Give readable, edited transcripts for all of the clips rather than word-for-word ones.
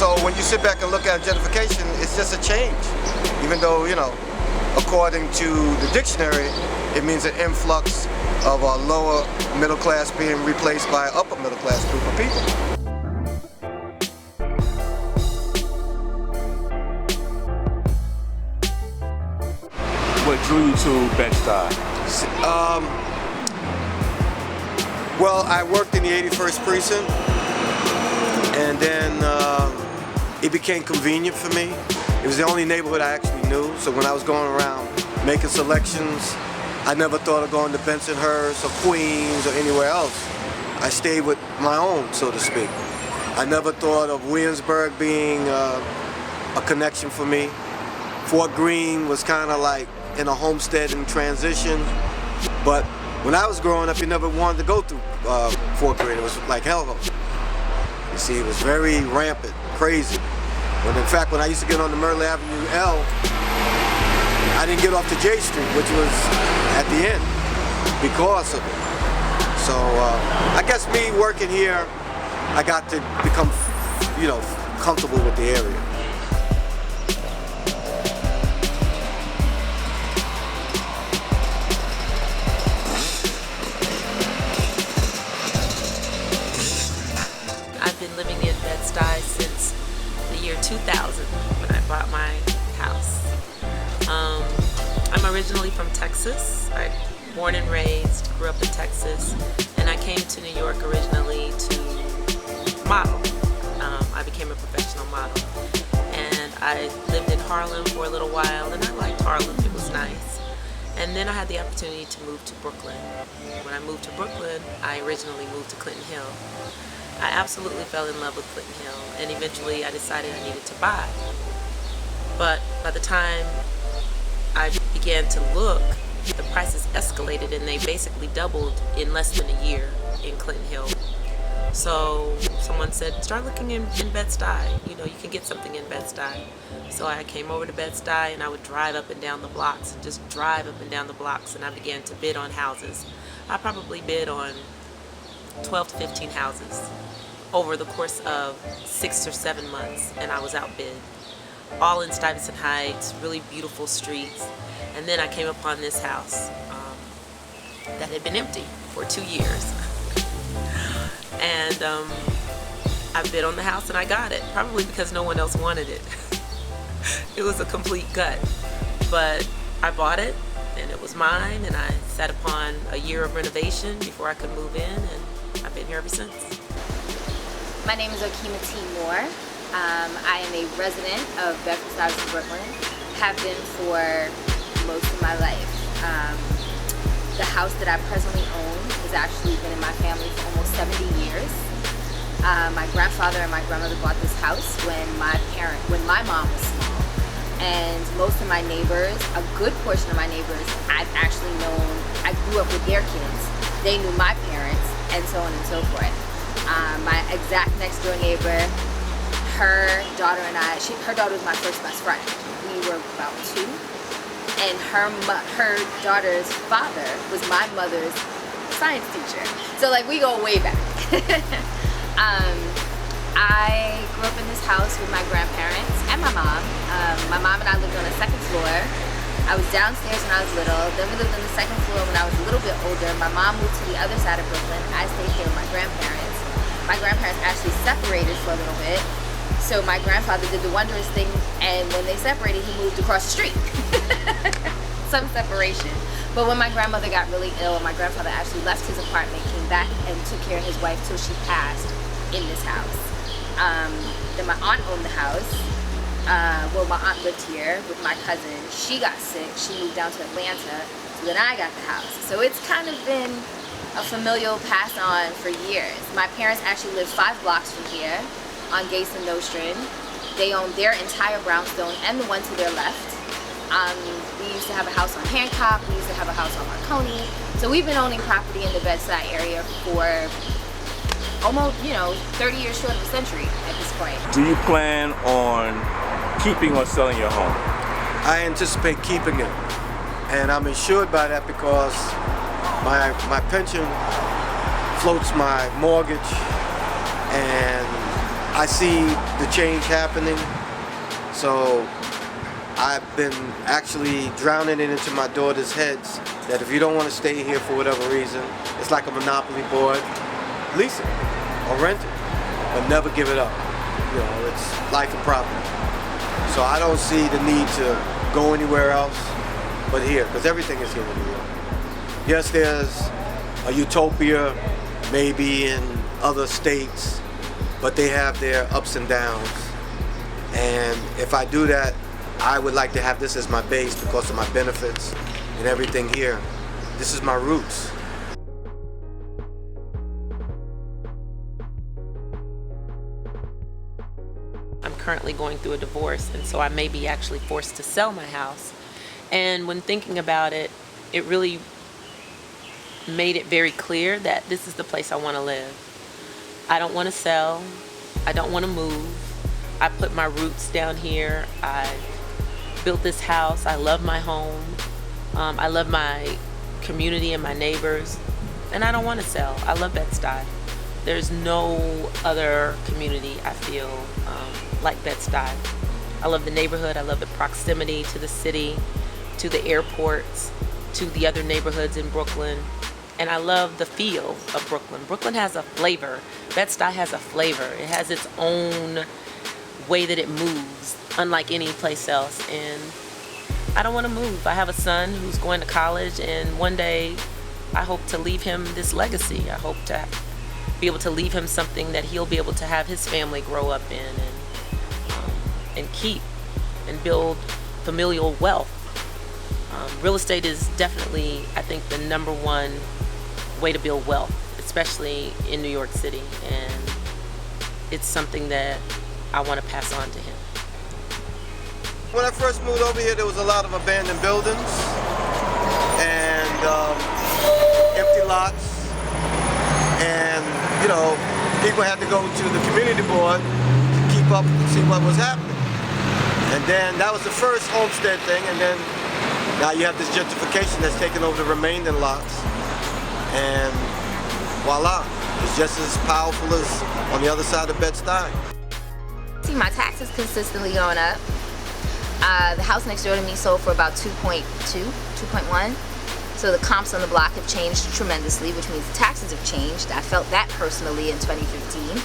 So when you sit back and look at gentrification, it's just a change. Even though, you know, according to the dictionary, it means an influx of a lower middle class being replaced by an upper middle class group of people. What drew you to Bed-Stuy? Well, I worked in the 81st precinct, and then it became convenient for me. It was the only neighborhood I actually knew, so when I was going around making selections, I never thought of going to Bensonhurst or Queens or anywhere else. I stayed with my own, so to speak. I never thought of Williamsburg being a connection for me. Fort Greene was kind of like in a homestead in transition, but when I was growing up, you never wanted to go through Fort Greene. It was like hellhole. You see, it was very rampant, crazy. When in fact, when I used to get on the Myrtle Avenue L, I didn't get off to J Street, which was at the end because of it. So I guess me working here, I got to become, you know, comfortable with the area. I've been living in Bed-Stuy since the year 2000 when I bought my house. I'm originally from Texas. I born and raised, grew up in Texas, and I came to New York originally to model. I became a professional model, and I lived in Harlem for a little while, and I liked Harlem. It was nice. And then I had the opportunity to move to Brooklyn. When I moved to Brooklyn, I originally moved to Clinton Hill. I absolutely fell in love with Clinton Hill, and eventually I decided I needed to buy. But by the time I began to look, the prices escalated and they basically doubled in less than a year in Clinton Hill. So someone said, start looking in Bed-Stuy. You know, you can get something in Bed-Stuy. So I came over to Bed-Stuy and I would drive up and down the blocks, and just drive up and down the blocks, and I began to bid on houses. I probably bid on 12 to 15 houses over the course of 6 or 7 months, and I was outbid. All in Stuyvesant Heights, really beautiful streets. And then I came upon this house that had been empty for 2 years. And I bid on the house and I got it, probably because no one else wanted it. It was a complete gut. But I bought it and it was mine, and I sat upon a year of renovation before I could move in, and I've been here ever since. My name is Okema T. I am a resident of Bedford Stuyvesant, Brooklyn. Have been for most of my life. The house that I presently own has actually been in my family for almost 70 years. My grandfather and my grandmother bought this house when my mom was small. And most of my neighbors, a good portion of my neighbors, I've actually known. I grew up with their kids. They knew my parents, and so on and so forth. My exact next door neighbor, her daughter and I, her daughter was my first best friend. We were about 2, and her daughter's father was my mother's science teacher. So like, we go way back. I grew up in this house with my grandparents and my mom. My mom and I lived on the 2nd floor. I was downstairs when I was little. Then we lived on the 2nd floor when I was a little bit older. My mom moved to the other side of Brooklyn. I stayed here with my grandparents. My grandparents actually separated for a little bit. So my grandfather did the wondrous thing, and when they separated, he moved across the street. Some separation. But when my grandmother got really ill, my grandfather actually left his apartment, came back and took care of his wife till she passed in this house. Then my aunt owned the house. Well, my aunt lived here with my cousin. She got sick. She moved down to Atlanta. So then I got the house. So it's kind of been a familial pass on for years. My parents actually live 5 blocks from here on Gates and Nostrand. They own their entire brownstone and the one to their left. We used to have a house on Hancock. We used to have a house on Marconi. So we've been owning property in the Bed-Stuy area for almost, 30 years short of a century at this point. Do you plan on keeping or selling your home? I anticipate keeping it, and I'm insured by that because my pension floats my mortgage, and I see the change happening, so I've been actually drowning it into my daughter's heads that if you don't want to stay here for whatever reason, it's like a monopoly board, lease it or rent it, but never give it up. You know, it's life and property. So I don't see the need to go anywhere else but here, because everything is here in New York. Yes, there's a utopia maybe in other states, but they have their ups and downs. And if I do that, I would like to have this as my base because of my benefits and everything here. This is my roots. I'm currently going through a divorce, and so I may be actually forced to sell my house. And when thinking about it, it really made it very clear that this is the place I want to live. I don't want to sell. I don't want to move. I put my roots down here. I built this house. I love my home. I love my community and my neighbors, and I don't want to sell. I love Bed-Stuy. There's no other community I feel like Bed-Stuy. I love the neighborhood. I love the proximity to the city, to the airports, to the other neighborhoods in Brooklyn. And I love the feel of Brooklyn. Brooklyn has a flavor. Bed-Stuy has a flavor. It has its own way that it moves, unlike any place else. And I don't want to move. I have a son who's going to college, and one day I hope to leave him this legacy. I hope to be able to leave him something that he'll be able to have his family grow up in and keep and build familial wealth. Real estate is definitely, I think, the #1 way to build wealth, especially in New York City, and it's something that I want to pass on to him. When I first moved over here, there was a lot of abandoned buildings and empty lots, and you know, people had to go to the community board to keep up and see what was happening. And then that was the first homestead thing, and then now you have this gentrification that's taken over the remaining lots, and voila, it's just as powerful as on the other side of Bed-Stuy. See my taxes consistently going up. The house next door to me sold for about 2.1. So the comps on the block have changed tremendously, which means the taxes have changed. I felt that personally in 2015.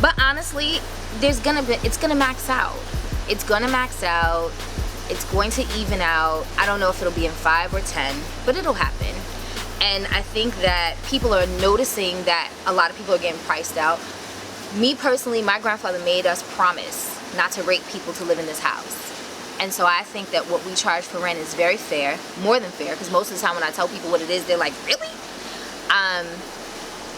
But honestly, it's gonna max out. It's gonna max out. It's going to even out. I don't know if it'll be in 5 or 10, but it'll happen. And I think that people are noticing that a lot of people are getting priced out. Me personally, my grandfather made us promise not to rake people to live in this house. And so I think that what we charge for rent is very fair, more than fair, because most of the time when I tell people what it is, they're like, really?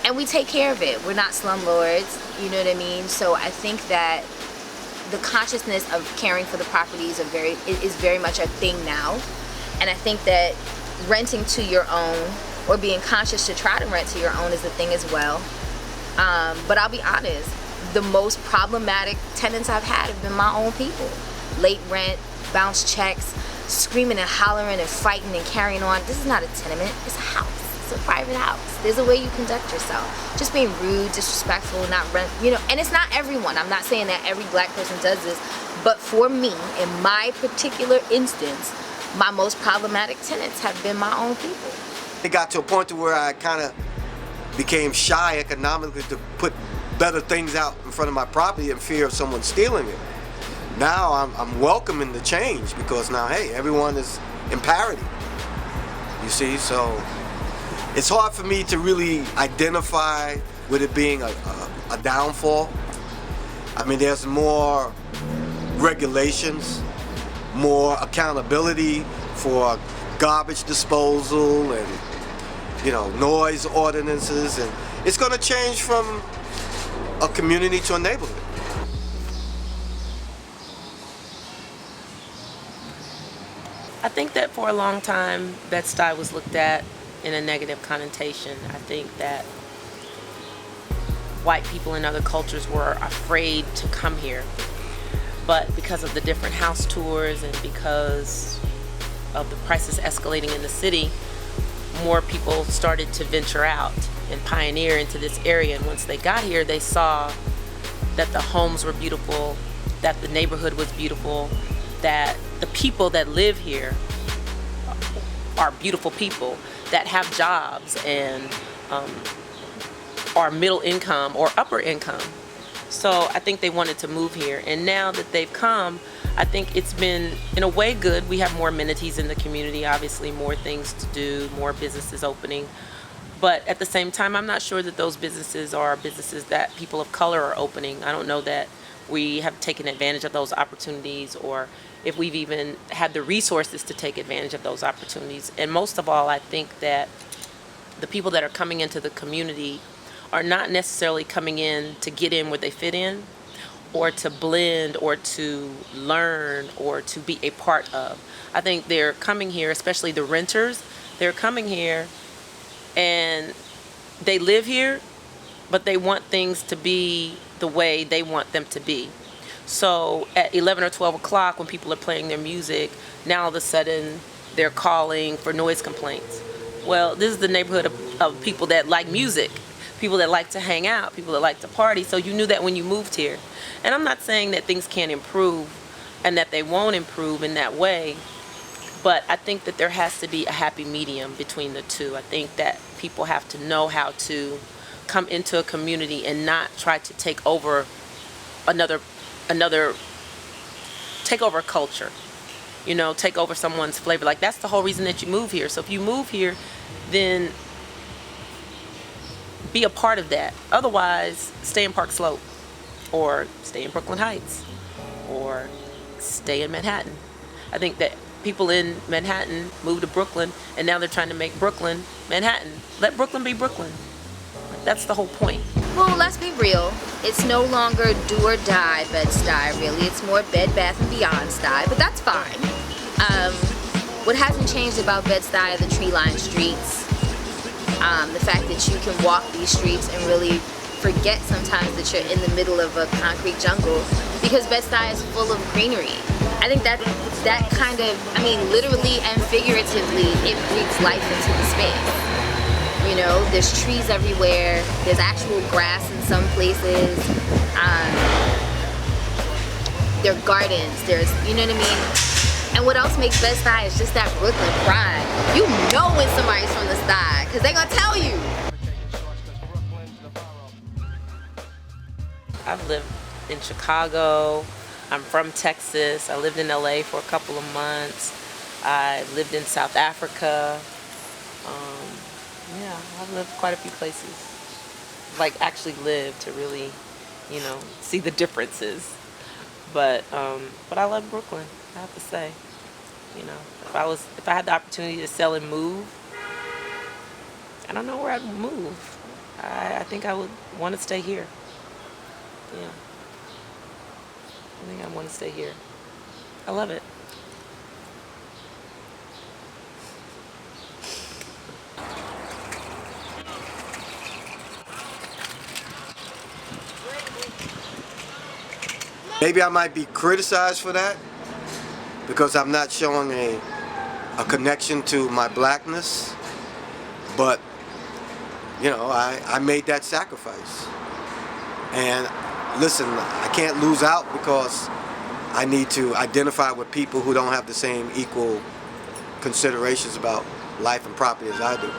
And we take care of it. We're not slumlords, you know what I mean? So I think that the consciousness of caring for the properties is very much a thing now. And I think that renting to your own, or being conscious to try to rent to your own, is the thing as well. But I'll be honest, the most problematic tenants I've had have been my own people. Late rent, bounce checks, screaming and hollering and fighting and carrying on. This is not a tenement, it's a house. It's a private house. There's a way you conduct yourself. Just being rude, disrespectful, not rent, you know, and it's not everyone. I'm not saying that every black person does this, but for me, in my particular instance, my most problematic tenants have been my own people. It got to a point to where I kind of became shy economically to put better things out in front of my property in fear of someone stealing it. Now I'm welcoming the change because now, hey, everyone is in parity. You see, so it's hard for me to really identify with it being a downfall. I mean, there's more regulations, more accountability for garbage disposal and, you know, noise ordinances, and it's going to change from a community to a neighborhood. I think that for a long time, Bed-Stuy was looked at in a negative connotation. I think that white people in other cultures were afraid to come here. But because of the different house tours and because of the prices escalating in the city, more people started to venture out. and pioneer into this area. And once they got here, they saw that the homes were beautiful, that the neighborhood was beautiful, that the people that live here are beautiful people that have jobs and are middle income or upper income. So I think they wanted to move here. And now that they've come, I think it's been, in a way, good. We have more amenities in the community, obviously, more things to do, more businesses opening. But at the same time, I'm not sure that those businesses are businesses that people of color are opening. I don't know that we have taken advantage of those opportunities, or if we've even had the resources to take advantage of those opportunities. And most of all, I think that the people that are coming into the community are not necessarily coming in to get in where they fit in, or to blend, or to learn, or to be a part of. I think they're coming here, especially the renters, they're coming here and they live here, but they want things to be the way they want them to be. So at 11 or 12 o'clock, when people are playing their music, now all of a sudden they're calling for noise complaints. Well, this is the neighborhood of people that like music, people that like to hang out, people that like to party. So you knew that when you moved here. And I'm not saying that things can't improve and that they won't improve in that way, but I think that there has to be a happy medium between the two. I think that people have to know how to come into a community and not try to take over take over a culture, you know, take over someone's flavor. Like, that's the whole reason that you move here. So if you move here, then be a part of that. Otherwise, stay in Park Slope, or stay in Brooklyn Heights, or stay in Manhattan. I think that people in Manhattan moved to Brooklyn, and now they're trying to make Brooklyn Manhattan. Let Brooklyn be Brooklyn. That's the whole point. Well, let's be real. It's no longer do or die Bed-Stuy, really. It's more Bed Bath & Beyond style, but that's fine. What hasn't changed about Bed-Stuy are the tree-lined streets. The fact that you can walk these streets and really forget sometimes that you're in the middle of a concrete jungle, because Bed-Stuy is full of greenery. I think that kind of, I mean, literally and figuratively, it breathes life into the space. You know, there's trees everywhere, there's actual grass in some places, there are gardens, there's, you know what I mean? And what else makes Bed-Stuy is just that Brooklyn pride. You know when somebody's from the Stuy, because they're gonna tell you. I've lived in Chicago, I'm from Texas, I lived in LA for a couple of months, I lived in South Africa. Yeah, I've lived quite a few places. Like, actually lived to really, you know, see the differences. But I love Brooklyn, I have to say. You know, if I had the opportunity to sell and move, I don't know where I'd move. I think I would want to stay here. Yeah. I think I want to stay here. I love it. Maybe I might be criticized for that because I'm not showing a connection to my blackness, but you know, I made that sacrifice. And listen, I can't lose out because I need to identify with people who don't have the same equal considerations about life and property as I do.